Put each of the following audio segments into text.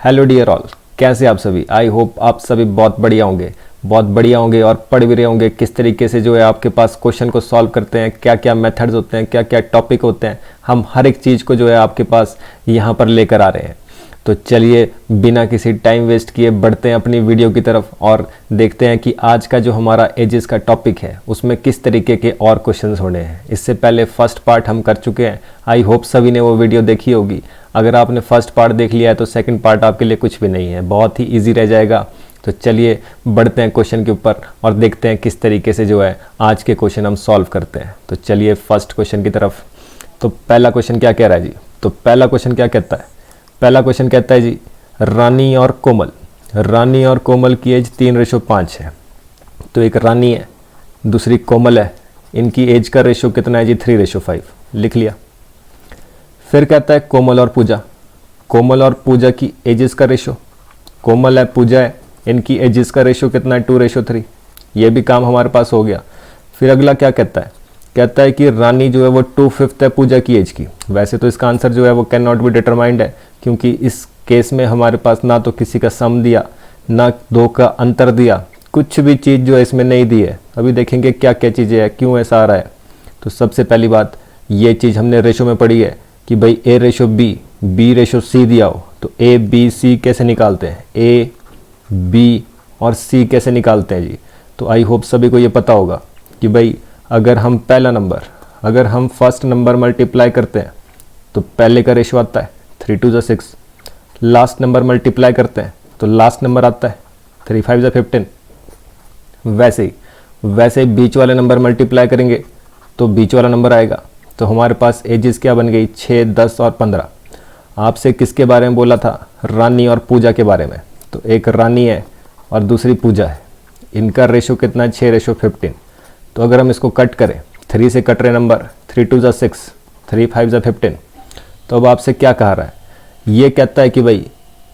Hello dear all, कैसे आप सभी। आई होप आप सभी बहुत बढ़िया होंगे और पढ़ भी रहे होंगे किस तरीके से जो है आपके पास क्वेश्चन को सॉल्व करते हैं, क्या क्या मेथड्स होते हैं, क्या क्या टॉपिक होते हैं। हम हर एक चीज़ को जो है आपके पास यहाँ पर लेकर आ रहे हैं। तो चलिए बिना किसी टाइम वेस्ट किए बढ़ते हैं अपनी वीडियो की तरफ और देखते हैं कि आज का जो हमारा एजेस का टॉपिक है उसमें किस तरीके के और क्वेश्चंस होने हैं। इससे पहले फर्स्ट पार्ट हम कर चुके हैं। आई होप सभी ने वो वीडियो देखी होगी। अगर आपने फर्स्ट पार्ट देख लिया है तो सेकंड पार्ट आपके लिए कुछ भी नहीं है, बहुत ही ईजी रह जाएगा। तो चलिए बढ़ते हैं क्वेश्चन के ऊपर और देखते हैं किस तरीके से जो है आज के क्वेश्चन हम सॉल्व करते हैं। तो चलिए फर्स्ट क्वेश्चन की तरफ। तो पहला क्वेश्चन क्या कह रहा है जी। तो पहला क्वेश्चन क्या कहता है, पहला क्वेश्चन कहता है जी रानी और कोमल की एज 3:5 है। तो एक रानी है, दूसरी कोमल है, इनकी एज का रेशो कितना है जी 3:5। लिख लिया। फिर कहता है कोमल और पूजा की एजेस का रेशो, कोमल है पूजा है, इनकी एजेस का रेशो कितना है 2:3। ये भी काम हमारे पास हो गया। फिर अगला क्या कहता है, कहता है कि रानी जो है वो 2/5 है पूजा की एज की। वैसे तो इसका आंसर जो है वो कैन नॉट बी डिटरमाइंड है, क्योंकि इस केस में हमारे पास ना तो किसी का सम दिया ना दो का अंतर दिया, कुछ भी चीज़ जो है इसमें नहीं दी है। अभी देखेंगे क्या क्या चीज़ें हैं, क्यों ऐसा आ रहा है। तो सबसे पहली बात ये चीज़ हमने रेशो में पढ़ी है कि भाई A/B, B/C दिया हो तो A, B, C कैसे निकालते हैं, A, B और C कैसे निकालते हैं जी। तो आई होप सभी को ये पता होगा कि भाई अगर हम फर्स्ट नंबर मल्टीप्लाई करते हैं तो पहले का रेशो आता है 3 × 6। लास्ट नंबर मल्टीप्लाई करते हैं तो लास्ट नंबर आता है 3 × 5 = 15। वैसे ही बीच वाले नंबर मल्टीप्लाई करेंगे तो बीच वाला नंबर आएगा। तो हमारे पास एजेस क्या बन गई 6, 10 और 15। आपसे किसके बारे में बोला था, रानी और पूजा के बारे में। तो एक रानी है और दूसरी पूजा है, इनका रेशो कितना है 6:15। तो अगर हम इसको कट करें, 3 से कट रहे नंबर, 3 × 6, 3 × 5 = 15। तो अब आपसे क्या कह रहा है, ये कहता है कि भाई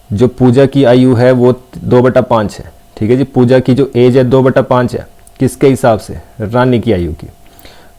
जो पूजा की आयु है वो 2/5 है। ठीक है जी, पूजा की जो एज है 2/5 है, किसके हिसाब से, रानी की आयु की।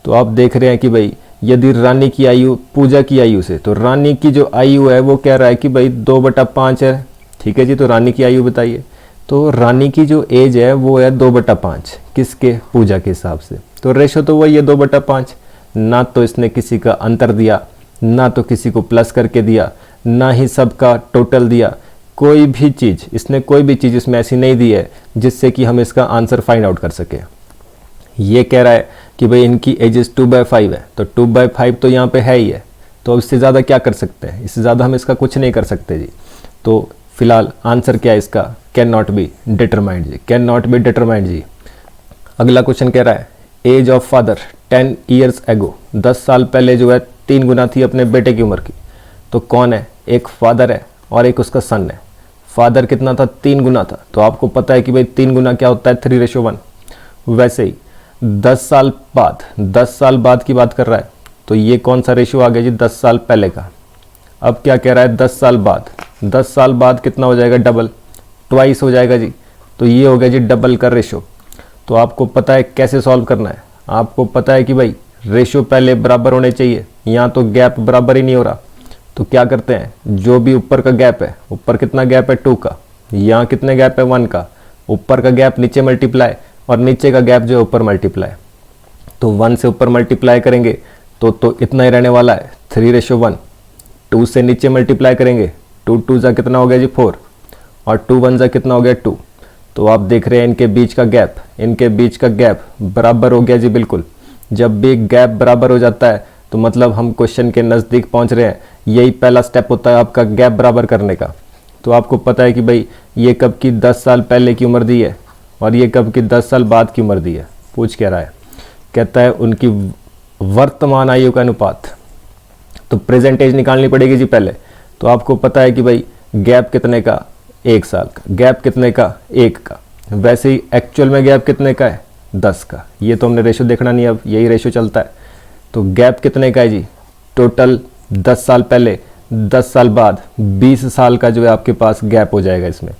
तो आप देख रहे हैं कि भाई यदि रानी की आयु पूजा की आयु से, तो रानी की जो आयु है वो कह रहा है कि भाई 2/5 है। ठीक है जी, तो रानी की आयु बताइए। तो रानी की जो एज है वो है 2/5, किसके, पूजा के हिसाब से। तो रेशो तो वही है 2/5। ना तो इसने किसी का अंतर दिया, ना तो किसी को प्लस करके दिया, ना ही सबका टोटल दिया। कोई भी चीज़ इसमें ऐसी नहीं दी है जिससे कि हम इसका आंसर फाइंड आउट कर सके। ये कह रहा है कि भाई इनकी एजेस 2/5 है, तो 2/5 तो यहाँ पे है ही है। तो इससे ज़्यादा क्या कर सकते हैं, इससे ज़्यादा हम इसका कुछ नहीं कर सकते जी। तो फिलहाल आंसर क्या है इसका, कैन नॉट बी डिटरमाइंड जी। अगला क्वेश्चन कह रहा है age of father 10 years ago, 10 साल पहले जो है 3 गुना थी अपने बेटे की उम्र की। तो कौन है, एक फादर है और एक उसका सन है। फादर कितना था, 3 गुना था। तो आपको पता है कि भाई 3 गुना क्या होता है 3:1। वैसे ही 10 साल बाद की बात कर रहा है, तो ये कौन सा रेशियो आ गया जी, 10 साल पहले का। अब क्या कह रहा है 10 साल बाद कितना हो जाएगा, डबल, ट्वाइस हो जाएगा जी। तो ये हो गया जी डबल का रेशो। तो आपको पता है कैसे सॉल्व करना है। आपको पता है कि भाई रेशो पहले बराबर होने चाहिए, यहाँ तो गैप बराबर ही नहीं हो रहा। तो क्या करते हैं, जो भी ऊपर का गैप है, ऊपर कितना गैप है 2 का, यहाँ कितने गैप है 1 का, ऊपर का गैप नीचे मल्टीप्लाई और नीचे का गैप जो है ऊपर मल्टीप्लाई। तो 1 से ऊपर मल्टीप्लाई करेंगे तो इतना ही रहने वाला है 3:1। 2 से नीचे मल्टीप्लाई करेंगे, 2 × 2 कितना हो गया जी 4 और 2 × 1 कितना हो गया 2। तो आप देख रहे हैं इनके बीच का गैप बराबर हो गया जी बिल्कुल। जब भी गैप बराबर हो जाता है तो मतलब हम क्वेश्चन के नज़दीक पहुंच रहे हैं। यही पहला स्टेप होता है आपका गैप बराबर करने का। तो आपको पता है कि भाई ये कब की 10 साल पहले की उम्र दी है और ये कब की 10 साल बाद की उम्र दी है। पूछ क्या रहा है, कहता है उनकी वर्तमान आयु का अनुपात। तो प्रेजेंट एज निकालनी पड़ेगी जी पहले। तो आपको पता है कि भाई गैप कितने का, 1 साल का। गैप कितने का, 1 का। वैसे ही एक्चुअल में गैप कितने का है, 10 का। ये तो हमने रेशो देखना नहीं, अब यही रेशो चलता है। तो गैप कितने का है जी, टोटल 10 साल पहले 10 साल बाद 20 साल का जो है आपके पास गैप हो जाएगा इसमें।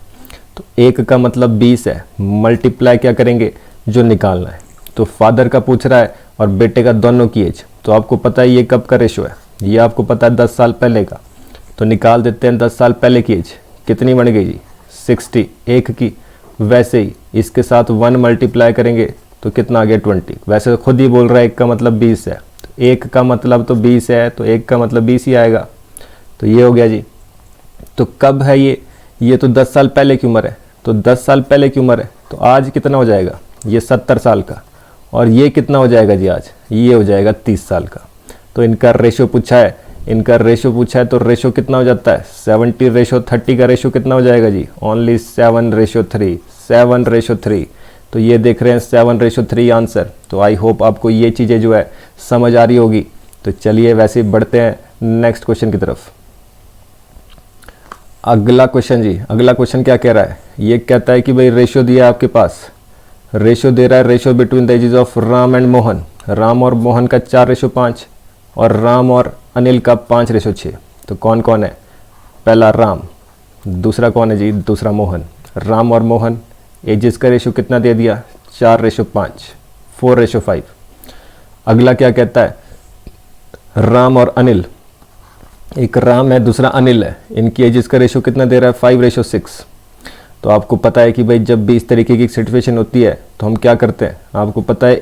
तो 1 का मतलब 20 है, मल्टीप्लाई क्या करेंगे, जो निकालना है। तो फादर का पूछ रहा है और बेटे का दोनों की एज। तो आपको पता है ये कब का रेशो है, ये आपको पता है 10 साल पहले का। तो निकाल देते हैं 10 साल पहले की एज। कितनी बन गई जी 60 एक की। वैसे ही इसके साथ 1 मल्टीप्लाई करेंगे तो कितना आ गया 20। वैसे तो खुद ही बोल रहा है 1 का मतलब 20 है, तो 1 का मतलब तो 20 है, तो 1 का मतलब 20 ही आएगा। तो ये हो गया जी। तो कब है ये तो 10 साल पहले की उम्र है, तो 10 साल पहले की उम्र है, तो आज कितना हो जाएगा, ये 70 साल का। और ये कितना हो जाएगा जी आज, ये हो जाएगा 30 साल का। तो इनका रेशो पूछा है, तो रेशो कितना हो जाता है 70:30 का रेशो कितना हो जाएगा जी, ओनली 7:3, 7:3। तो ये देख रहे हैं 7:3 आंसर। तो आई होप आपको ये चीज़ें जो है समझ आ रही होगी। तो चलिए वैसे ही बढ़ते हैं नेक्स्ट क्वेश्चन की तरफ। अगला क्वेश्चन क्या कह रहा है, ये कहता है कि भाई रेशो दिया है आपके पास, रेशो दे रहा है, ratio between the ages of Ram and Mohan. Ram और मोहन का 4:5 और राम और अनिल का 5:6। तो कौन कौन है, पहला राम, दूसरा कौन है जी, दूसरा मोहन। राम और मोहन एजेस का रेशो कितना दे दिया 4:5, 4:5। अगला क्या कहता है, राम और अनिल, एक राम है दूसरा अनिल है, इनकी एजेस का रेशो कितना दे रहा है 5:6। तो आपको पता है कि भाई जब भी इस तरीके की सिचुएशन होती है तो हम क्या करते हैं, आपको पता है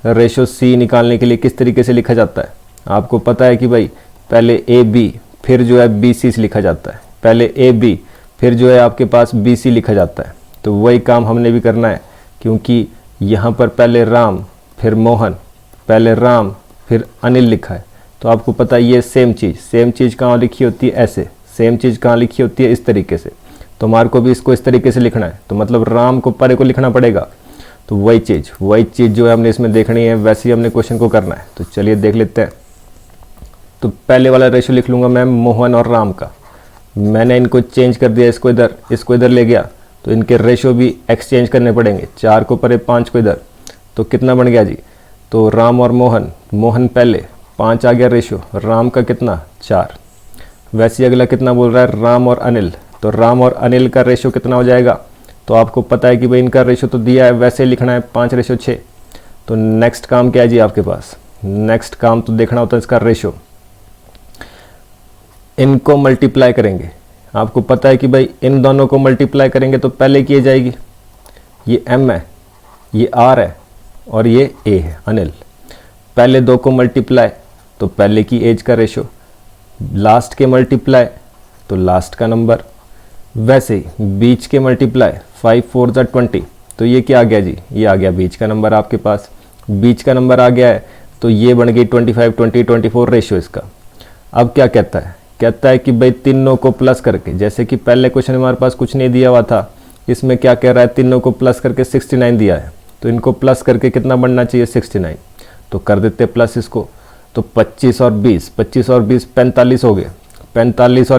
A:B:C निकालने के लिए किस तरीके से लिखा जाता है। आपको पता है कि भाई पहले AB फिर जो है BC से लिखा जाता है, पहले AB फिर जो है आपके पास BC लिखा जाता है। तो वही काम हमने भी करना है, क्योंकि यहाँ पर पहले राम फिर मोहन, पहले राम फिर अनिल लिखा है। तो आपको पता है ये सेम चीज़ कहाँ लिखी होती है, ऐसे सेम चीज़ कहाँ लिखी होती है, इस तरीके से। तो हमारे को भी इसको इस तरीके से लिखना है, तो मतलब राम को परे को लिखना पड़ेगा। तो वही चीज़ जो है हमने इसमें देखनी है, वैसे ही हमने क्वेश्चन को करना है। तो चलिए देख लेते हैं। तो पहले वाला रेशो लिख लूँगा मैं मोहन और राम का, मैंने इनको चेंज कर दिया, इसको इधर ले गया, तो इनके रेशो भी एक्सचेंज करने पड़ेंगे। 4 को परे 5 को इधर, तो कितना बन गया जी, तो राम और मोहन पहले 5 आ गया रेशो, राम का कितना 4। वैसे ही अगला कितना बोल रहा है, राम और अनिल। तो राम और अनिल का रेशो कितना हो जाएगा, तो आपको पता है कि भाई इनका रेशो तो दिया है, वैसे ही लिखना है 5:6। तो नेक्स्ट काम क्या है जी आपके पास, नेक्स्ट काम तो देखना होता है इसका रेशो। इनको मल्टीप्लाई करेंगे, आपको पता है कि भाई इन दोनों को मल्टीप्लाई करेंगे तो पहले की एज आएगी, ये M है, ये R है और ये A है अनिल। पहले दो को मल्टीप्लाई तो पहले की एज का रेशो, लास्ट के मल्टीप्लाई तो लास्ट का नंबर। वैसे ही बीच के मल्टीप्लाई 5 4 = 20, तो ये क्या आ गया जी, ये आ गया बीच का नंबर आपके पास। बीच का नंबर आ गया है तो ये बन गई 25 20 24 रेशो इसका। अब क्या कहता है कि भाई तीनों को प्लस करके, जैसे कि पहले क्वेश्चन हमारे पास कुछ नहीं दिया हुआ था, इसमें क्या कह रहा है, तीनों को प्लस करके 69 दिया है। तो इनको प्लस करके कितना बनना चाहिए 69, तो कर देते प्लस इसको। तो 25 और 20 45 हो गए, 45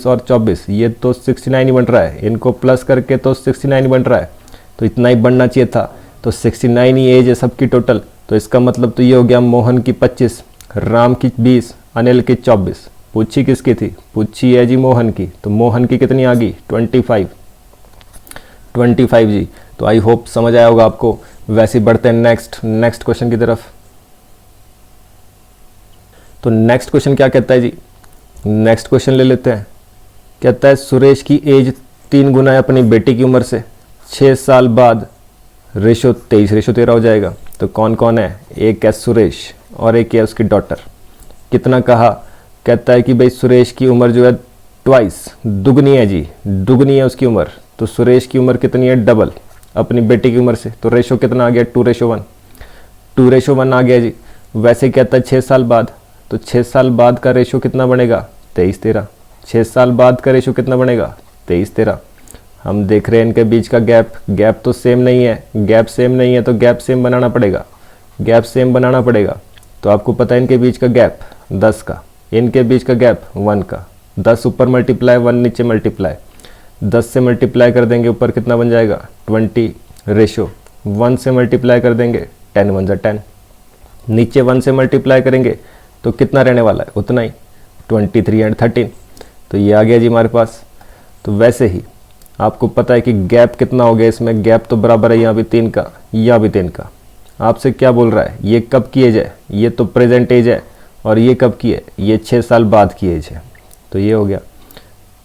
और 24 ये तो 69 ही बन रहा है, इनको प्लस करके तो 69 बन रहा है, तो इतना ही बनना चाहिए था। तो 69 ही एज है सबकी टोटल। तो इसका मतलब तो ये हो गया मोहन की 25, राम की 20, अनिल की 24। पूछी किसकी थी, पूछी है जी मोहन की, तो मोहन की कितनी आ गई 25 जी। तो आई होप समझ आया होगा आपको। वैसे ही बढ़ते हैं नेक्स्ट क्वेश्चन की तरफ। तो नेक्स्ट क्वेश्चन क्या कहता है जी, नेक्स्ट क्वेश्चन ले लेते हैं। कहता है सुरेश की एज 3 गुना है अपनी बेटी की उम्र से, 6 साल बाद रेशो 23:13 हो जाएगा। तो कौन कौन है, एक है सुरेश और एक है उसकी डॉटर। कितना कहा, कहता है कि भाई सुरेश की उम्र जो है ट्वाइस, दुगनी है जी, दुगनी है उसकी उम्र। तो सुरेश की उम्र कितनी है, डबल अपनी बेटी की उम्र से। तो रेशो कितना आ गया 2:1, 2:1 आ गया जी। वैसे कहता है 6 साल बाद, तो 6 साल बाद का रेशो कितना बनेगा 23:13। 6 साल बाद का रेशो कितना बनेगा 23:13। हम देख रहे हैं इनके बीच का गैप तो सेम नहीं है, तो गैप सेम बनाना पड़ेगा। तो आपको पता है इनके बीच का गैप 10 का, इनके बीच का गैप 1 का। 10 ऊपर मल्टीप्लाई 1 नीचे मल्टीप्लाई, 10 से मल्टीप्लाई कर देंगे ऊपर कितना बन जाएगा 20 रेशो, 1 से मल्टीप्लाई कर देंगे 10 1 = 10, नीचे 1 से मल्टीप्लाई करेंगे तो कितना रहने वाला है उतना ही, 23 और 13। तो ये आ गया जी हमारे पास। तो वैसे ही आपको पता है कि गैप कितना हो गया इसमें, गैप तो बराबर है यहाँ भी 3 का, यहाँ भी 3 का। आपसे क्या बोल रहा है, ये कब की एज है, ये तो प्रेजेंट एज है, और ये कब की है, ये 6 साल बाद की एज है। तो ये हो गया।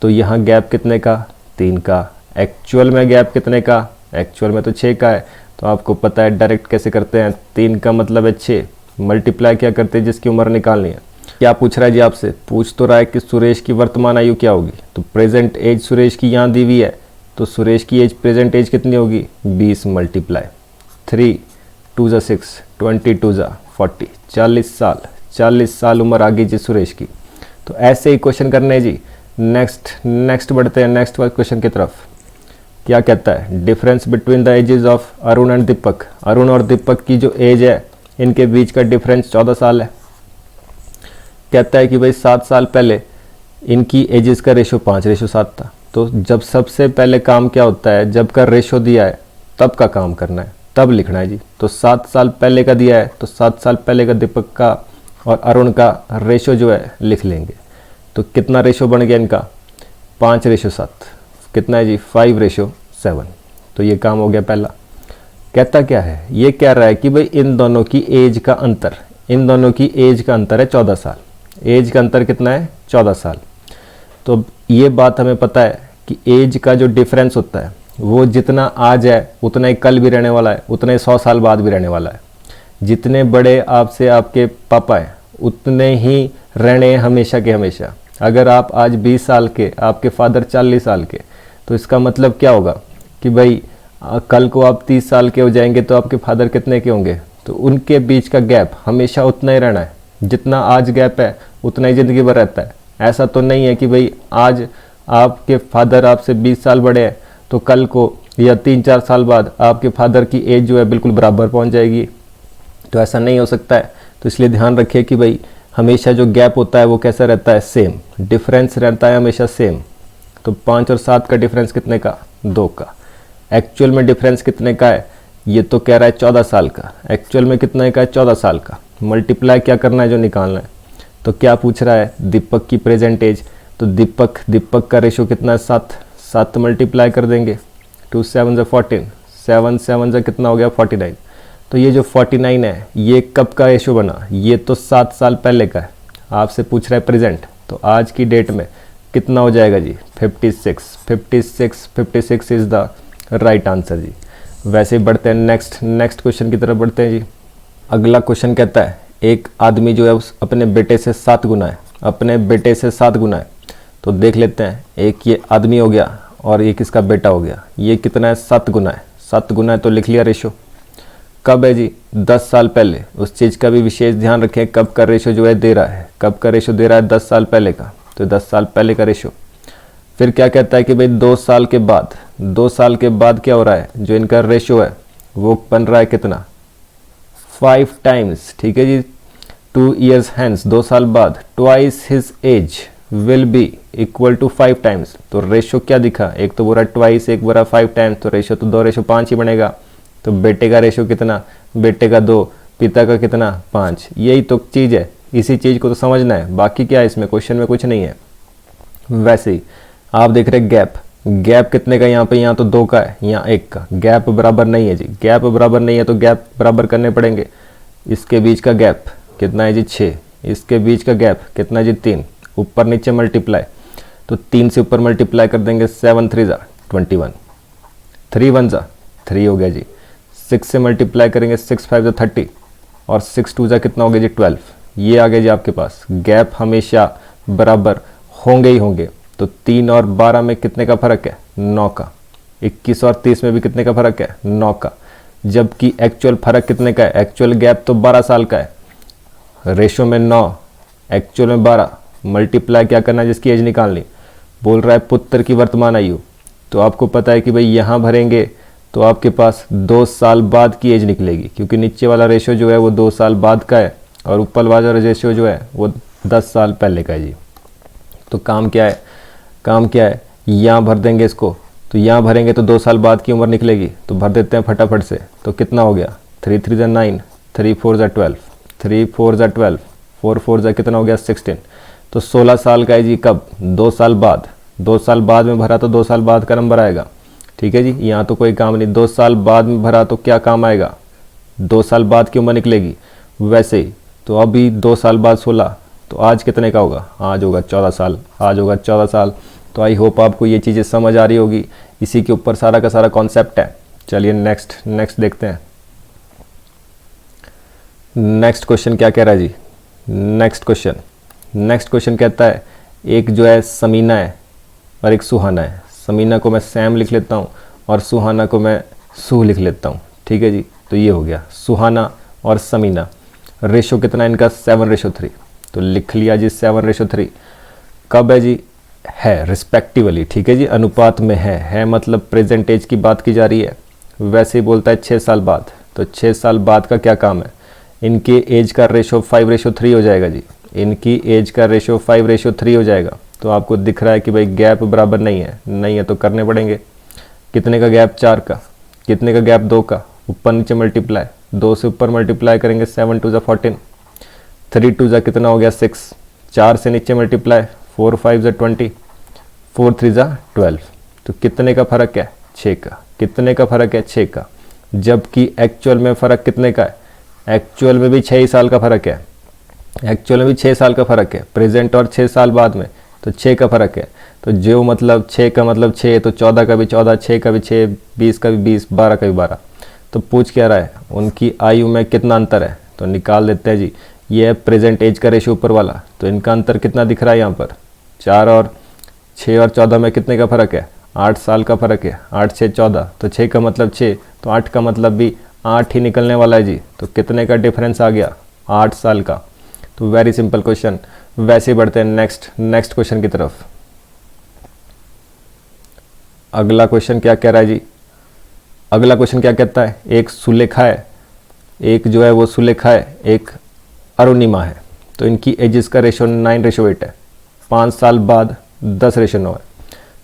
तो यहाँ गैप कितने का, 3 का। एक्चुअल में गैप कितने का, एक्चुअल में तो 6 का है। तो आपको पता है डायरेक्ट कैसे करते हैं, 3 का मतलब है 6, मल्टीप्लाई क्या करते हैं, जिसकी उम्र निकालनी है। क्या पूछ रहा है जी आपसे, पूछ तो रहा है कि सुरेश की वर्तमान आयु क्या होगी। तो प्रेजेंट एज सुरेश की यहाँ दी हुई है, तो सुरेश की एज प्रेजेंट एज कितनी होगी, 20 मल्टीप्लाई 3 2 ज़ा 6 20 2 ज़ा 40, 40 साल उम्र आ गई जी सुरेश की। तो ऐसे ही क्वेश्चन करने जी। नेक्स्ट बढ़ते हैं नेक्स्ट क्वेश्चन की तरफ। क्या कहता है, difference between the ages of Arun and Deepak. Arun और दीपक की जो एज है, इनके बीच का डिफरेंस 14 साल है। कहता है कि भाई 7 साल पहले इनकी एजेस का रेशो 5:7 था। तो जब सबसे पहले काम क्या होता है, जब का रेशो दिया है तब का काम करना है, तब लिखना है जी। तो 7 साल पहले का दिया है, तो 7 साल पहले का दीपक का और अरुण का रेशो जो है लिख लेंगे। तो कितना रेशो बन गया इनका, 5:7। कितना है जी, 5:7। तो ये काम हो गया पहला। कहता क्या है, ये कह रहा है कि भाई इन दोनों की एज का अंतर, इन दोनों की एज का अंतर है 14 साल। एज का अंतर कितना है, 14 साल। तो ये बात हमें पता है कि एज का जो डिफरेंस होता है वो जितना आज है उतना ही कल भी रहने वाला है, उतना ही 100 साल बाद भी रहने वाला है। जितने बड़े आपसे आपके पापा हैं उतने ही रहने हमेशा के हमेशा। अगर आप आज 20 साल के, आपके फादर 40 साल के, तो इसका मतलब क्या होगा कि भाई कल को आप 30 साल के हो जाएंगे तो आपके फादर कितने के होंगे। तो उनके बीच का गैप हमेशा उतना ही रहना है, जितना आज गैप है उतना ही ज़िंदगी भर रहता है। ऐसा तो नहीं है कि भाई आज आपके फादर आपसे 20 साल बड़े हैं तो कल को या 3-4 साल बाद आपके फादर की एज जो है बिल्कुल बराबर पहुंच जाएगी। तो ऐसा नहीं हो सकता है। तो इसलिए ध्यान रखिए कि भाई हमेशा जो गैप होता है वो कैसा रहता है, सेम। डिफरेंस रहता है हमेशा सेम। तो 5 और 7 का डिफरेंस कितने का, 2 का। एक्चुअल में डिफरेंस कितने का है, ये तो कह रहा है 14 साल का। एक्चुअल में कितने का है, 14 साल का। मल्टीप्लाई क्या करना है, जो निकालना है। तो क्या पूछ रहा है, दीपक की प्रेजेंट एज। तो दीपक का रेशो कितना है, 7 मल्टीप्लाई कर देंगे, 2 7 = 14, 7 7 कितना हो गया, 49। तो ये जो 49 है ये कब का रेशो बना, ये तो 7 साल पहले का है। आपसे पूछ रहा है प्रेजेंट, तो आज की डेट में कितना हो जाएगा जी, 56 इज़ द राइट आंसर जी। वैसे ही बढ़ते हैं नेक्स्ट क्वेश्चन की तरफ बढ़ते हैं जी। अगला क्वेश्चन कहता है, एक आदमी जो है उस अपने बेटे से 7 गुना है, अपने बेटे से 7 गुना है। तो देख लेते हैं, एक ये आदमी हो गया और एक इसका बेटा हो गया। ये कितना है, 7 गुना है। 7 गुना है तो लिख लिया रेशो। कब है जी, 10 साल पहले। उस चीज़ का भी विशेष ध्यान रखें, कब का रेशो जो है दे रहा है, कब का रेशो दे रहा है, 10 साल पहले का। तो 10 साल पहले का रेशो। फिर क्या कहता है कि भाई 2 साल के बाद, 2 साल के बाद क्या हो रहा है, जो इनका रेशो है वो बन रहा है कितना, 5 टाइम्स। ठीक है जी, 2 years hence, 2 साल बाद, twice his age will be equal to 5 times. तो रेशो क्या दिखा, एक तो बोला ट्वाइस, एक बोला 5 टाइम्स। तो रेशो तो 2:5 ही बनेगा। तो बेटे का रेशो कितना, बेटे का 2, पिता का कितना, 5। यही तो चीज़ है, इसी चीज़ को तो समझना है। बाकी क्या है इसमें, क्वेश्चन में कुछ नहीं है। वैसे ही आप देख रहे गैप कितने का, यहाँ पे, यहाँ तो 2 का है, यहाँ 1 का। गैप बराबर नहीं है जी, गैप बराबर नहीं है तो गैप बराबर करने पड़ेंगे। इसके बीच का गैप कितना है जी, 6। इसके बीच का गैप कितना है जी, 3। ऊपर नीचे मल्टीप्लाई, तो 3 से ऊपर मल्टीप्लाई कर देंगे, 7 3 = 21, 3 1 = 3 हो गया जी। 6 से मल्टीप्लाई करेंगे, 6 5 = 30 और 6 2 कितना हो गया जी, 12। ये आ गया जी आपके पास। गैप हमेशा बराबर होंगे ही होंगे। तो 3 और 12 में कितने का फ़र्क है, 9 का। 21 और 30 में भी कितने का फ़र्क है, 9 का। जबकि एक्चुअल फ़र्क कितने का है, एक्चुअल गैप तो 12 साल का है। रेशो में 9, एक्चुअल में 12। मल्टीप्लाई क्या करना है, जिसकी एज निकालनी। बोल रहा है पुत्र की वर्तमान आयु। तो आपको पता है कि भाई यहाँ भरेंगे तो आपके पास 2 साल बाद की एज निकलेगी, क्योंकि नीचे वाला रेशो जो है वो 2 साल बाद का है और ऊपर वाला रेशो जो है वो 10 साल पहले का है जी। तो काम क्या है, यहाँ भर देंगे इसको। तो यहाँ भरेंगे तो 2 साल बाद की उम्र निकलेगी। तो भर देते हैं फटाफट से। तो कितना हो गया, 3 3 = 9, 3 4 = 12, 3 4 = 12, 4 4 कितना हो गया, 16। तो 16 साल का है जी। कब, 2 साल बाद। 2 साल बाद में भरा तो 2 साल बाद का नंबर आएगा। ठीक है जी, यहाँ तो कोई काम नहीं। 2 साल बाद में भरा तो क्या काम आएगा, 2 साल बाद की उम्र निकलेगी। वैसे ही तो अभी 2 साल बाद 16, तो आज कितने का होगा, आज होगा 14 साल। आज होगा 14 साल। तो आई होप आपको ये चीज़ें समझ आ रही होगी, इसी के ऊपर सारा का सारा कॉन्सेप्ट है। चलिए नेक्स्ट देखते हैं। नेक्स्ट क्वेश्चन क्या कह रहा है जी। नेक्स्ट क्वेश्चन कहता है एक जो है समीना है और एक सुहाना है। समीना को मैं सैम लिख लेता हूँ और सुहाना को मैं सू लिख लेता हूँ, ठीक है जी। तो ये हो गया सुहाना और समीना। रेशो कितना है इनका 7:3, तो लिख लिया जी 7:3। कब है जी, है रिस्पेक्टिवली, ठीक है जी, अनुपात में है मतलब प्रेजेंट एज की बात की जा रही है। वैसे ही बोलता है 6 साल बाद, तो 6 साल बाद का क्या काम है, इनके एज का रेशो 5:3 हो जाएगा जी। इनकी एज का रेशो 5:3 हो जाएगा। तो आपको दिख रहा है कि भाई गैप बराबर नहीं है तो करने पड़ेंगे। कितने का गैप, 4 का। कितने का गैप, 2 का। ऊपर नीचे मल्टीप्लाई, 2 से ऊपर मल्टीप्लाई करेंगे 7 2 14, 3 2 कितना हो गया 6, 4 से नीचे मल्टीप्लाई 4 5 20, 4 3 12। तो कितने का फ़र्क है, 6 का। कितने का फ़र्क है, 6 का। जबकि एक्चुअल में फ़र्क कितने का है, एक्चुअल में भी 6 ही साल का फ़र्क है। एक्चुअल में भी 6 साल का फ़र्क है, प्रेजेंट और 6 साल बाद में, तो 6 का फ़र्क है। तो जो मतलब 6 का मतलब 6, तो 14 का भी 14, 6 का भी 6, 20 का भी 20, 12 का भी 12। तो पूछ क्या रहा है, उनकी आयु में कितना अंतर है, तो निकाल देते हैं जी। ये है प्रेजेंट एज का रेशियो ऊपर वाला, तो इनका अंतर कितना दिख रहा है यहाँ पर, 4 और 6 और 14 में कितने का फ़र्क है, 8 साल का फ़र्क है। 8 6 14, तो 6 का मतलब 6, तो 8 का मतलब भी 8 ही निकलने वाला है जी। तो कितने का डिफरेंस आ गया, 8 साल का। तो वेरी सिंपल क्वेश्चन। वैसे बढ़ते हैं नेक्स्ट क्वेश्चन की तरफ। अगला क्वेश्चन क्या कह रहा है जी, अगला क्वेश्चन क्या कहता है, एक सुलेखा है, एक जो है वो सुलेखा है, एक अरुणिमा है। तो इनकी एजेस का रेशो 9:8 है। 5 साल बाद 10:9 है।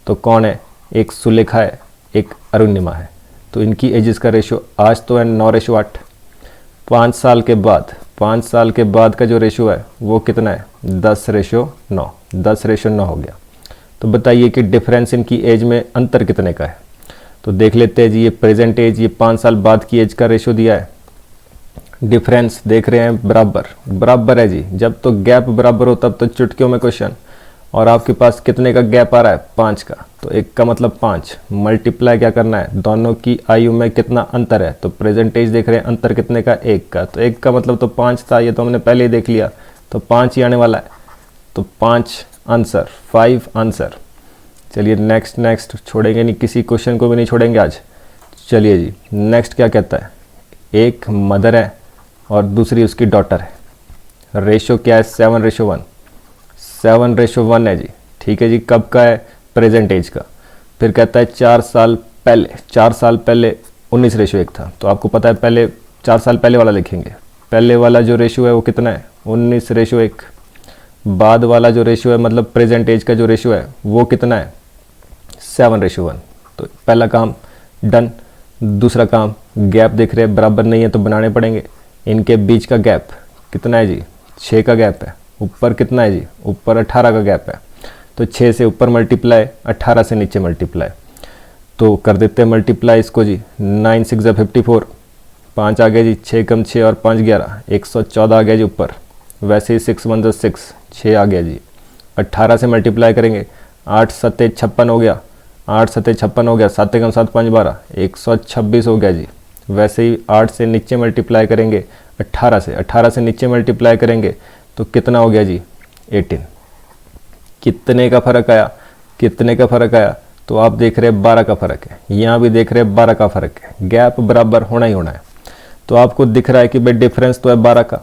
तो कौन है, एक सुलेखा है, एक अरुणिमा है। तो इनकी एजेस का रेशो आज तो है 9:8। 5 साल के बाद, 5 साल के बाद का जो रेशो है वो कितना है, 10:9। 10:9 हो गया। तो बताइए कि डिफरेंस इनकी एज में अंतर कितने का है। तो देख लेते हैं जी, ये प्रेजेंट एज, ये 5 साल बाद की एज का रेशो दिया है। डिफरेंस देख रहे हैं बराबर है जी। जब तो गैप बराबर हो तब तो चुटकियों में क्वेश्चन। और आपके पास कितने का गैप आ रहा है, 5 का। तो 1 का मतलब 5, मल्टीप्लाई क्या करना है, दोनों की आयु में कितना अंतर है। तो प्रेजेंट एज देख रहे हैं, अंतर कितने का, 1 का। तो 1 का मतलब तो 5 था, ये तो हमने पहले ही देख लिया, तो 5 ही आने वाला है। तो 5 आंसर, 5 आंसर। चलिए नेक्स्ट छोड़ेंगे नहीं, किसी क्वेश्चन को भी नहीं छोड़ेंगे आज। चलिए जी नेक्स्ट क्या कहता है, एक मदर है और दूसरी उसकी डॉटर है। रेशो क्या है, 7:1। 7:1 है जी, ठीक है जी। कब का है, प्रेजेंट एज का। फिर कहता है 4 साल पहले 19:1 था। तो आपको पता है पहले 4 साल पहले वाला लिखेंगे। पहले वाला जो रेशियो है वो कितना है, 19:1। बाद वाला जो रेशियो है मतलब प्रेजेंट एज का जो रेशियो है वो कितना है, 7:1। तो पहला काम डन। दूसरा काम, गैप देख रहे हैं बराबर नहीं है तो बनाने पड़ेंगे। इनके बीच का गैप कितना है जी, 6 का गैप है। ऊपर कितना है जी, ऊपर 18 का गैप है। तो 6 से ऊपर मल्टीप्लाई, 18 से नीचे मल्टीप्लाई। तो कर देते हैं मल्टीप्लाई इसको जी, 9 6 54, 5 आ गया जी, 6 कम 6 और 5 11, 114 आ गया जी ऊपर। वैसे ही 6 1 6, 6 आ गया जी। 18 से मल्टीप्लाई करेंगे, 8 7 56 हो गया, 8 7 56 हो गया, 7 कम 7 5 12, 126 हो गया जी। वैसे ही 8 से नीचे मल्टीप्लाई करेंगे, 18 से नीचे मल्टीप्लाई करेंगे तो कितना हो गया जी, 18। कितने का फ़र्क आया, कितने का फ़र्क आया, तो आप देख रहे हैं 12 का फ़र्क है। यहाँ भी देख रहे हैं 12 का फ़र्क है। गैप बराबर होना ही होना है। तो आपको दिख रहा है कि भाई डिफरेंस तो है 12 का।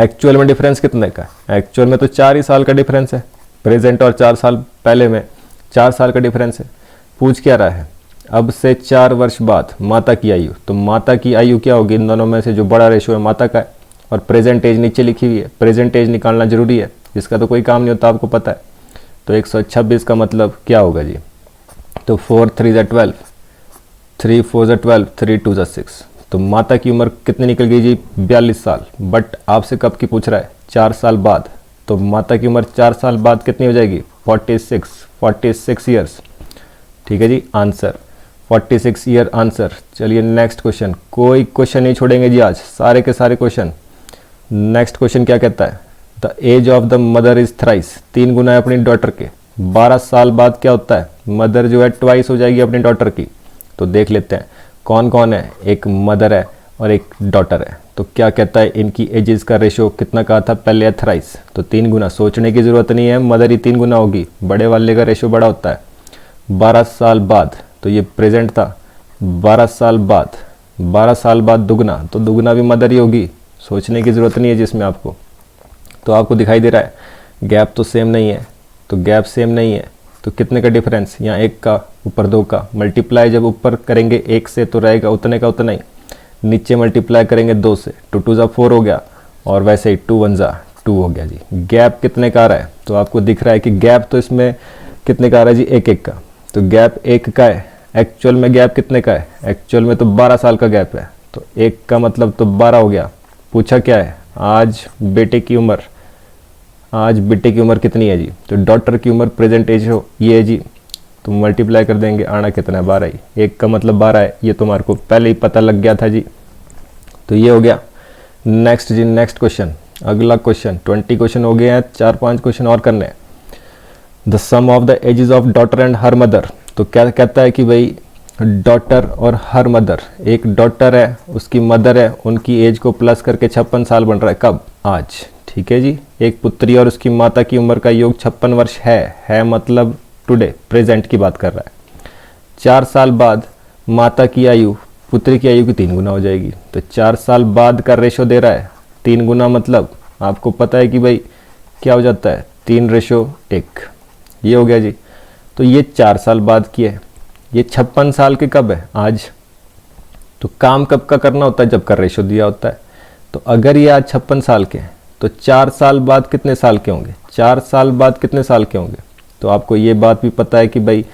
एक्चुअल में डिफरेंस कितने का है, एक्चुअल में तो 4 ही साल का डिफरेंस है। प्रेजेंट और 4 साल पहले में 4 साल का डिफरेंस है। पूछ क्या रहा है, अब से 4 वर्ष बाद माता की आयु। तो माता की आयु क्या होगी, इन दोनों में से जो बड़ा रेशो है माता का है, और प्रेजेंट एज नीचे लिखी हुई है। प्रेजेंट एज निकालना जरूरी है, जिसका तो कोई काम नहीं होता, आपको पता है। तो 126 का मतलब क्या होगा जी, तो 4 3 12, 3 4 12, 3 2 6। तो माता की उम्र कितनी निकल गई जी, 42 साल। बट आपसे कब की पूछ रहा है, 4 साल बाद। तो माता की उम्र 4 साल बाद कितनी हो जाएगी, 46 ईयर्स। ठीक है जी, आंसर 46 ईयर आंसर। चलिए नेक्स्ट क्वेश्चन, कोई क्वेश्चन नहीं छोड़ेंगे जी आज, सारे के सारे क्वेश्चन। नेक्स्ट क्वेश्चन क्या कहता है, the age of the mother is thrice. 3 गुना है अपनी डॉटर के। 12 साल बाद क्या होता है, मदर जो है ट्वाइस हो जाएगी अपनी डॉटर की। तो देख लेते हैं कौन कौन है, एक मदर है और एक डॉटर है। तो क्या कहता है, इनकी एजेस का रेशो कितना कहा था पहले, थ्राइस, तो 3 गुना। सोचने की ज़रूरत नहीं है, मदर ही 3 गुना होगी, बड़े वाले का रेशो बड़ा होता है। 12 साल बाद, तो ये प्रेजेंट था, 12 साल बाद, 12 साल बाद दुगना, तो दुगना भी मदर ही होगी, सोचने की ज़रूरत नहीं है जिसमें आपको। तो आपको दिखाई दे रहा है गैप तो सेम नहीं है, तो गैप सेम नहीं है तो कितने का डिफरेंस, यहाँ 1 का ऊपर 2 का, मल्टीप्लाई जब ऊपर करेंगे 1 से तो रहेगा उतने का उतना ही, नीचे मल्टीप्लाई करेंगे 2 से, 2 2 जा 4 हो गया, और वैसे ही 2 1 जा 2 हो गया जी। गैप कितने का आ रहा है, तो आपको दिख रहा है कि गैप तो इसमें कितने का आ रहा है जी, 1 1 का, तो गैप 1 का है। एक्चुअल में गैप कितने का है, एक्चुअल में तो 12 साल का गैप है, तो 1 का मतलब तो 12 हो गया। पूछा क्या है, आज बेटे की उम्र, आज बेटे की उम्र कितनी है जी, तो डॉटर की उम्र प्रेजेंट एज हो ये है जी, तो मल्टीप्लाई कर देंगे, आना कितना है 12 ही, 1 का मतलब 12 है, ये तो हमारे को पहले ही पता लग गया था जी। तो ये हो गया। नेक्स्ट जी, नेक्स्ट क्वेश्चन, अगला क्वेश्चन, 20 क्वेश्चन हो गए हैं, 4-5 क्वेश्चन और करने हैं। The sum of the ages of daughter and her mother, तो क्या कहता है कि भाई डॉटर और हर मदर, एक डॉटर है उसकी मदर है, उनकी एज को प्लस करके 56 साल बन रहा है, कब, आज, ठीक है जी। एक पुत्री और उसकी माता की उम्र का योग 56 वर्ष है मतलब टुडे, प्रेजेंट की बात कर रहा है। 4 साल बाद माता की आयु पुत्री की आयु की 3 गुना हो जाएगी, तो 4 साल बाद का रेशो दे रहा है 3 गुना, मतलब आपको पता है कि भाई क्या हो जाता है 3:1, ये हो गया जी। तो ये 4 साल बाद की है, ये 56 साल के कब है, आज। तो काम कब का करना होता है, जब का रेशो दिया होता है। तो अगर ये आज 56 साल के हैं तो 4 साल बाद कितने साल के होंगे, 4 साल बाद कितने साल के होंगे। तो आपको ये बात भी पता है कि भाई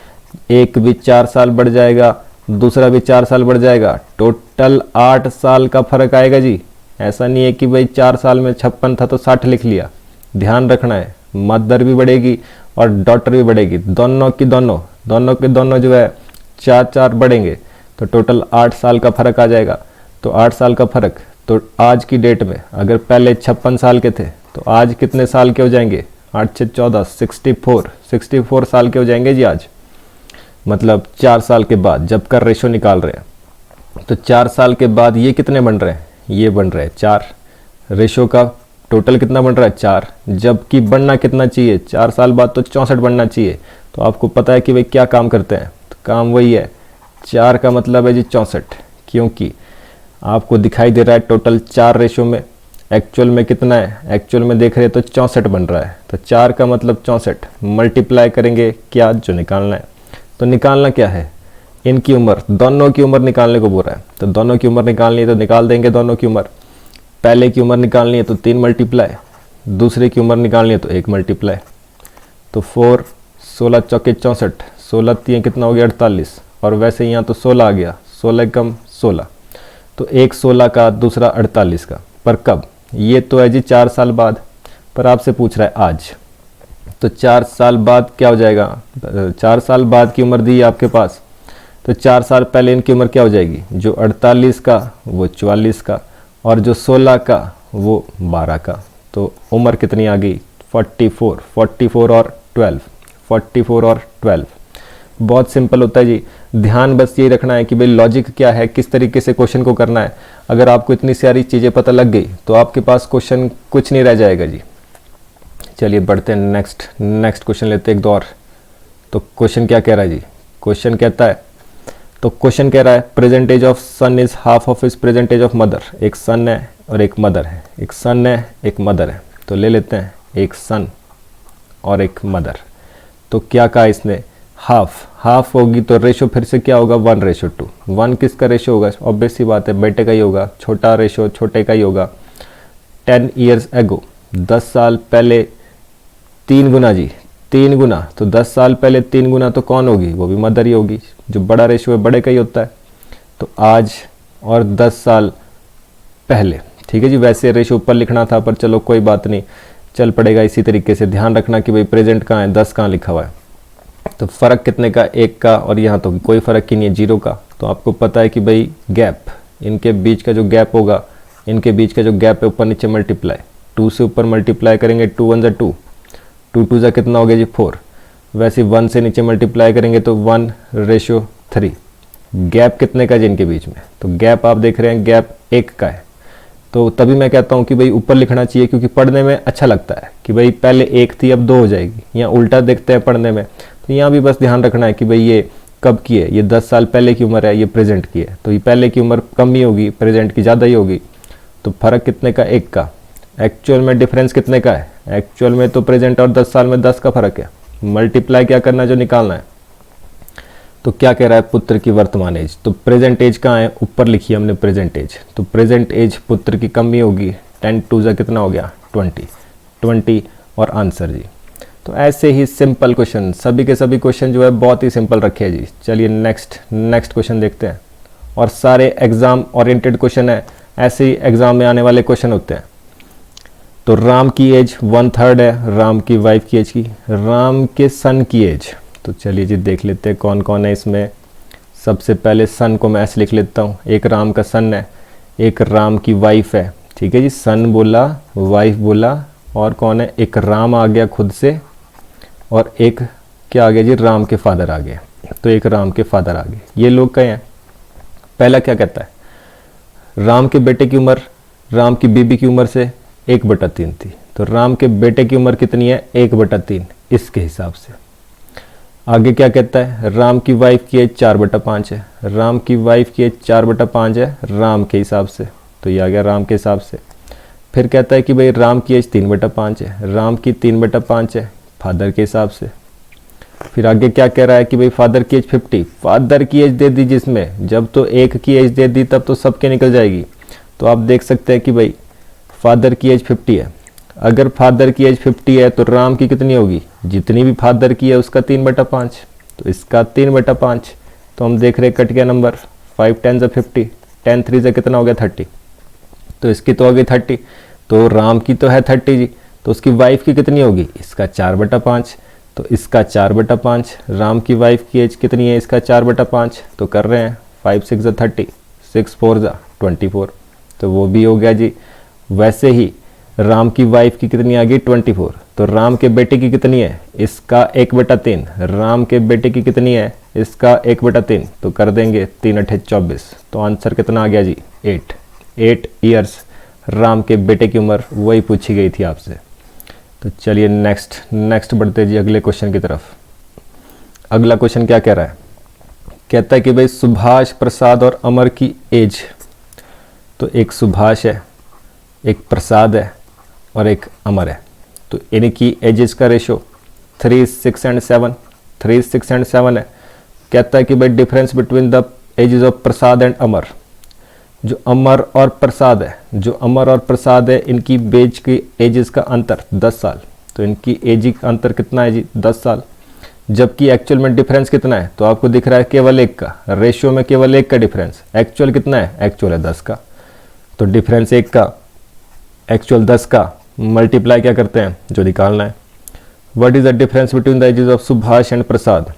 एक भी 4 साल बढ़ जाएगा, दूसरा भी 4 साल बढ़ जाएगा, टोटल 8 साल का फर्क आएगा जी। ऐसा नहीं है कि भाई 4 साल में 56 था तो 60 लिख लिया, ध्यान रखना है मदर भी बढ़ेगी और डॉटर भी बढ़ेगी, दोनों के दोनों जो है 4 बढ़ेंगे, तो टोटल 8 साल का फर्क आ जाएगा। तो 8 साल का फर्क, तो आज की डेट में अगर पहले 56 साल के थे तो आज कितने साल के हो जाएंगे, 8 6 14 64 साल के हो जाएंगे जी आज। मतलब 4 साल के बाद जब का रेशो निकाल रहे हैं, तो 4 साल के बाद ये कितने बन रहे हैं, ये बन रहे हैं 4, रेशो का टोटल कितना बन रहा है 4, जबकि बढ़ना कितना चाहिए, 4 साल बाद तो 64 बढ़ना चाहिए। तो आपको पता है कि भाई क्या काम करते हैं, तो काम वही है, 4 का मतलब है जी 64, क्योंकि आपको दिखाई दे रहा है टोटल 4 रेशो में, एक्चुअल में कितना है, एक्चुअल में देख रहे हैं तो 64 बन रहा है, तो 4 का मतलब 64, मल्टीप्लाई करेंगे क्या, जो निकालना है। तो निकालना क्या है, इनकी उम्र, दोनों की उम्र निकालने को बोल रहा है, तो दोनों की उम्र निकालनी है तो निकाल देंगे दोनों की उम्र। पहले की उम्र निकालनी है तो 3 मल्टीप्लाई, दूसरे की उम्र निकालनी है तो 1 मल्टीप्लाई, तो 4 16 चौके 64, 16 3 कितना हो गया 48, और वैसे यहाँ तो 16 आ गया, 16 कम 16, तो एक 16 का दूसरा 48 का, पर कब, ये तो है जी 4 साल बाद, पर आपसे पूछ रहा है आज। तो 4 साल बाद क्या हो जाएगा, 4 साल बाद की उम्र दी है आपके पास, तो 4 साल पहले इनकी उम्र क्या हो जाएगी, जो 48 का वो 44 का, और जो 16 का वो 12 का, तो उम्र कितनी आ गई 44, 44 और 12, 44 और 12। बहुत सिंपल होता है जी, ध्यान बस यही रखना है कि भाई लॉजिक क्या है, किस तरीके से क्वेश्चन को करना है। अगर आपको इतनी सारी चीज़ें पता लग गई तो आपके पास क्वेश्चन कुछ नहीं रह जाएगा जी। चलिए बढ़ते हैं, नेक्स्ट क्वेश्चन लेते हैं एक दो और। तो क्वेश्चन क्या कह रहा है जी, क्वेश्चन कहता है, तो क्वेश्चन कह रहा है present age of son is half of is present age of mother. एक सन है और एक मदर है, एक सन है एक मदर है, तो ले लेते हैं एक सन और एक मदर। तो क्या कहा इसने, हाफ होगी तो रेशो फिर से क्या होगा 1:2। 1 किसका रेशो होगा, ऑब्वियस सी बात है बेटे का ही होगा, छोटा रेशो छोटे का ही होगा। 10 ईयर्स एगो, 10 साल पहले 3 गुना जी, 3 गुना, तो 10 साल पहले 3 गुना तो कौन होगी, वो भी मदर ही होगी, जो बड़ा रेशो है बड़े का ही होता है। तो आज और 10 साल पहले, ठीक है जी। वैसे रेशो ऊपर लिखना था पर चलो कोई बात नहीं, चल पड़ेगा इसी तरीके से। ध्यान रखना कि भाई प्रेजेंट कहाँ है, 10 कहाँ लिखा हुआ है, तो फ़र्क कितने का, 1 का, और यहाँ तो कोई फ़र्क ही नहीं है 0 का। तो आपको पता है कि भाई गैप, इनके बीच का जो गैप होगा, इनके बीच का जो गैप है ऊपर नीचे मल्टीप्लाई, 2 से ऊपर मल्टीप्लाई करेंगे, 2 1 जा 2, 2 2 जा कितना हो गया जी 4, वैसे 1 से नीचे मल्टीप्लाई करेंगे तो 1:3। गैप कितने का है जिनके बीच में, तो गैप आप देख रहे हैं गैप 1 का है। तो तभी मैं कहता हूँ कि भाई ऊपर लिखना चाहिए, क्योंकि पढ़ने में अच्छा लगता है कि भाई पहले 1 थी अब 2 हो जाएगी, यहाँ उल्टा देखते हैं पढ़ने में। तो यहाँ भी बस ध्यान रखना है कि भाई ये कब की है, ये 10 साल पहले की उम्र है, ये प्रेजेंट की है, तो ये पहले की उम्र कम ही होगी, प्रेजेंट की ज़्यादा ही होगी। तो फर्क कितने का, 1 का। एक्चुअल में डिफरेंस कितने का है, एक्चुअल में तो प्रेजेंट और 10 साल में 10 का फर्क है। मल्टीप्लाई क्या करना है, जो निकालना है। तो क्या कह रहा है, पुत्र की वर्तमान एज। तो प्रेजेंट एज कहाँ है, ऊपर लिखी हमने प्रेजेंट एज। तो प्रेजेंट एज पुत्र की कम ही होगी, 10 2 जा कितना हो गया 20 और आंसर जी। तो ऐसे ही सिंपल क्वेश्चन, सभी के सभी क्वेश्चन जो है बहुत ही सिंपल रखे हैं जी। चलिए नेक्स्ट क्वेश्चन देखते हैं। और सारे एग्जाम ओरिएंटेड क्वेश्चन है, ऐसे ही एग्जाम में आने वाले क्वेश्चन होते हैं। तो राम की एज 1/3 है, राम की वाइफ की एज की, राम के सन की एज। तो चलिए जी देख लेते हैं कौन कौन है इसमें। सबसे पहले सन को मैं ऐसे लिख लेता हूँ, एक राम का सन है, एक राम की वाइफ है। ठीक है जी, सन बोला वाइफ बोला, और कौन है, एक राम आ गया खुद से, और एक क्या आ गया जी, राम के फादर आ गए। तो एक राम के फादर आ गए। ये लोग कहे हैं, पहला क्या कहता है, राम के बेटे की उम्र राम की बीबी की उम्र से 1/3 थी। तो राम के बेटे की उम्र कितनी है, 1/3 इसके हिसाब से। आगे क्या कहता है, राम की वाइफ की एज 4/5 है, राम की वाइफ की एज 4/5 है राम के हिसाब से। तो ये आ गया राम के हिसाब से। फिर कहता है कि भाई राम की एज 3/5 है, राम की 3/5 है फादर के हिसाब से। फिर आगे क्या कह रहा है कि भाई फादर की एज 50, फादर की एज दे दी जिसमें, जब तो एक की एज दे दी तब तो सबके निकल जाएगी। तो आप देख सकते हैं कि भाई फादर की एज 50 है। अगर फादर की एज 50 है तो राम की कितनी होगी, जितनी भी फादर की है उसका 3/5, तो इसका 3/5। तो हम देख रहे कट गया नंबर, 5 10 = 50, 10 3 से कितना हो गया 30। तो इसकी तो हो गई 30, तो राम की तो है 30 जी, तो उसकी वाइफ की कितनी होगी, इसका 4/5, तो इसका 4/5। राम की वाइफ की एज कितनी है, इसका 4/5। तो कर रहे हैं 5 6 = 30, 6 4 = 24, तो वो भी हो गया जी। वैसे ही राम की वाइफ की कितनी आ गई 24। तो राम के बेटे की कितनी है, इसका 1/3, राम के बेटे की कितनी है, इसका 1/3। तो कर देंगे 3 8 24। तो आंसर कितना आ गया जी, 8 ईयर्स राम के बेटे की उम्र, वही पूछी गई थी आपसे। तो चलिए नेक्स्ट बढ़ते जी अगले क्वेश्चन की तरफ। अगला क्वेश्चन क्या कह रहा है, कहता है कि भाई सुभाष प्रसाद और अमर की एज। तो एक सुभाष है, एक प्रसाद है और एक अमर है। तो इनकी एजेस का रेशो 3 6 and 7, 3 6 and 7 है। कहता है कि भाई difference between the ages of Prasad and Amar. जो अमर और प्रसाद है, जो अमर और प्रसाद है, इनकी बेज की एजेस का अंतर 10 साल। तो इनकी एज का अंतर कितना है जी, 10 साल। जबकि एक्चुअल में डिफरेंस कितना है, तो आपको दिख रहा है केवल 1 का, रेशियो में केवल 1 का डिफरेंस। एक्चुअल कितना है, एक्चुअल है 10 का। तो डिफरेंस 1 का, एक्चुअल 10 का, मल्टीप्लाई क्या करते हैं, जो निकालना है। What is the difference between the ages of Subhash and Prasad.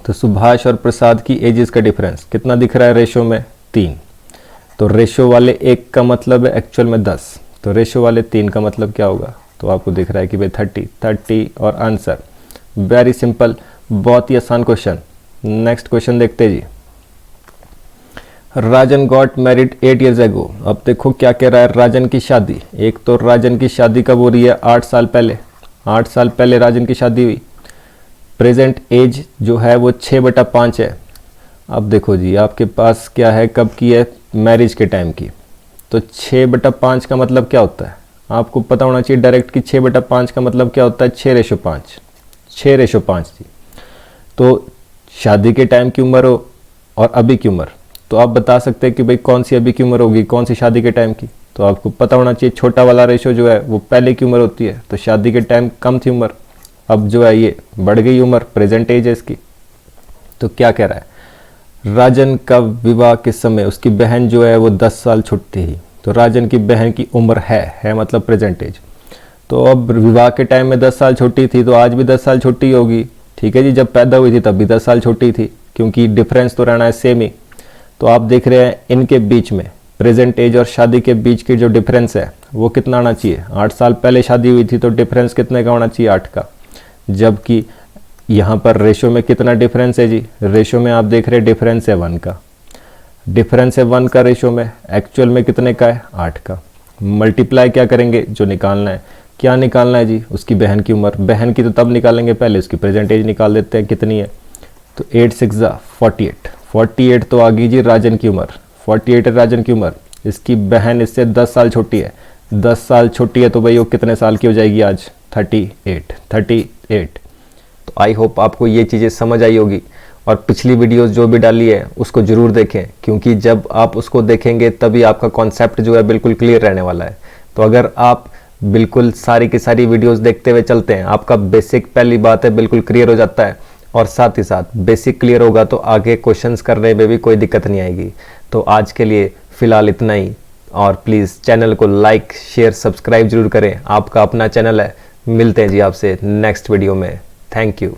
तो सुभाष और प्रसाद की एजेस का डिफरेंस कितना दिख रहा है, रेशियो में 3। तो रेशियो वाले 1 का मतलब है एक्चुअल में 10, तो रेशियो वाले 3 का मतलब क्या होगा। तो आपको दिख रहा है कि भाई 30 और आंसर। वेरी सिंपल, बहुत ही आसान क्वेश्चन। नेक्स्ट क्वेश्चन देखते जी। राजन गॉट मैरिड 8 years ago। अब देखो क्या कह रहा है, राजन की शादी। एक तो राजन की शादी कब हो रही है, 8 साल पहले। 8 साल पहले राजन की शादी हुई। प्रेजेंट एज जो है वो 6/5 है। अब देखो जी आपके पास क्या है, कब की है, मैरिज के टाइम की। तो 6/5 का मतलब क्या होता है, आपको पता होना चाहिए डायरेक्ट कि 6/5 का मतलब क्या होता है, 6:5, 6:5 जी। तो शादी के टाइम की उम्र हो और अभी की उम्र, तो आप बता सकते हैं कि भाई कौन सी अभी की उम्र होगी, कौन सी शादी के टाइम की। तो आपको पता होना चाहिए छोटा वाला रेशो जो है वो पहले की उम्र होती है। तो शादी के टाइम कम थी उम्र, अब जो है ये बढ़ गई उम्र, प्रेजेंट एज है इसकी। तो क्या कह रहा है, राजन का विवाह के समय उसकी बहन जो है वो 10 साल छोटी थी। तो राजन की बहन की उम्र है मतलब प्रेजेंट एज। तो अब विवाह के टाइम में 10 साल छोटी थी, तो आज भी 10 साल छोटी होगी। ठीक है जी, जब पैदा हुई थी तब भी 10 साल छोटी थी, क्योंकि डिफरेंस तो रहना है सेम ही। तो आप देख रहे हैं इनके बीच में प्रेजेंट एज और शादी के बीच की जो डिफरेंस है वो कितना आना चाहिए, 8 साल पहले शादी हुई थी तो डिफरेंस कितने का होना चाहिए, 8 का। जबकि यहाँ पर रेशो में कितना डिफरेंस है जी, रेशो में आप देख रहे हैं डिफरेंस है 1 का, डिफरेंस है 1 का रेशो में, एक्चुअल में कितने का है 8 का। मल्टीप्लाई क्या करेंगे, जो निकालना है, क्या निकालना है जी, उसकी बहन की उम्र। बहन की तो तब निकालेंगे, पहले उसकी प्रेजेंट एज निकाल देते हैं कितनी है। तो 8 6 48, 48 तो आ गई जी राजन की उम्र, 48 है राजन की उम्र। इसकी बहन इससे 10 साल छोटी है, 10 साल छोटी है तो भाई वो कितने साल की हो जाएगी आज, 38। तो आई होप आपको ये चीज़ें समझ आई होगी, और पिछली वीडियोस जो भी डाली है उसको ज़रूर देखें, क्योंकि जब आप उसको देखेंगे तभी आपका कॉन्सेप्ट जो है बिल्कुल क्लियर रहने वाला है। तो अगर आप बिल्कुल सारी की सारी वीडियोस देखते हुए चलते हैं, आपका बेसिक पहली बात है बिल्कुल क्लियर हो जाता है, और साथ ही साथ बेसिक क्लियर होगा तो आगे क्वेश्चंस करने में भी कोई दिक्कत नहीं आएगी। तो आज के लिए फ़िलहाल इतना ही, और प्लीज़ चैनल को लाइक शेयर सब्सक्राइब जरूर करें, आपका अपना चैनल है। मिलते हैं जी आपसे नेक्स्ट वीडियो में। Thank you.